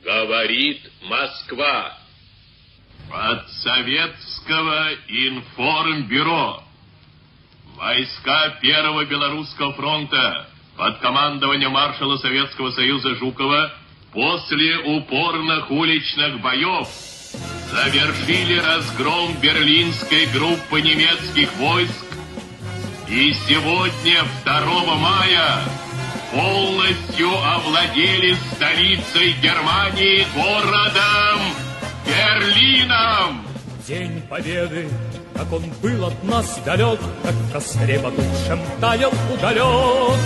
Говорит Москва. От Советского информбюро. Войска Первого Белорусского фронта под командованием маршала Советского Союза Жукова после упорных уличных боев завершили разгром берлинской группы немецких войск и сегодня, 2 мая, полностью овладели столицей Германии, городом Берлином. День Победы, как он был от нас далек, как в костре потухшем таял уголек.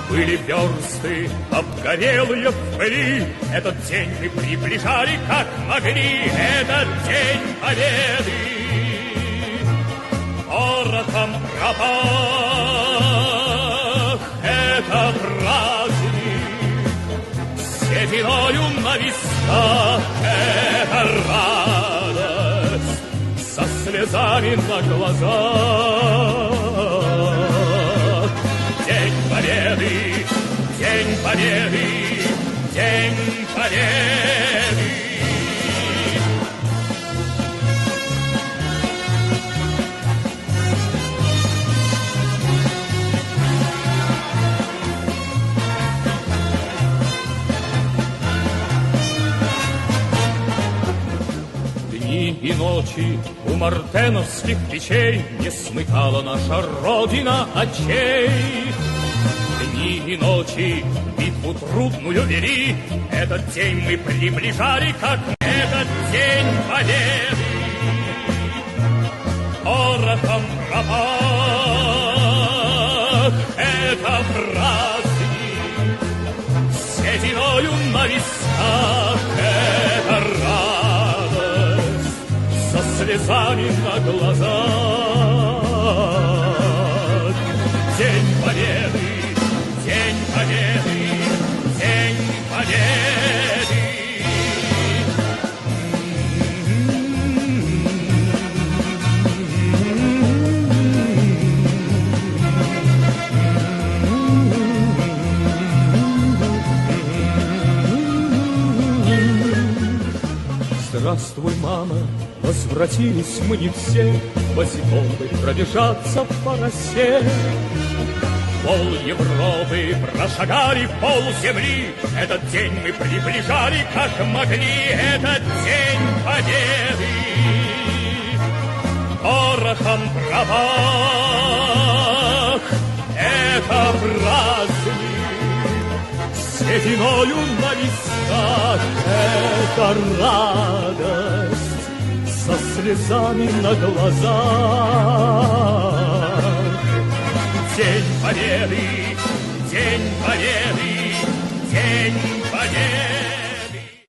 Были версты обгорелые в пыли, этот день мы приближали, как могли, этот день Победы. Порохом пропах, это праздник, сединою на висках, это радость, со слезами на глазах. День Победы, День Победы, День Победы. Дни и ночи у мартеновских печей не смыкала наша Родина очей. Дни и ночи битву трудную вели, этот день мы приближали, как этот день Победы. Порохом пропах, это праздник, сединою на висках, это радость, со слезами на глазах. День Победы, День Победы, День Победы. Здравствуй, мама, возвратились мы не все, босиком бы пробежаться по росе. Пол Европы прошагали, пол земли, этот день мы приближали, как могли, этот день Победы. Порохом пропах, это праздник, сединою на висках, это радость, со слезами на глазах. День Победы, День Победы, День Победы.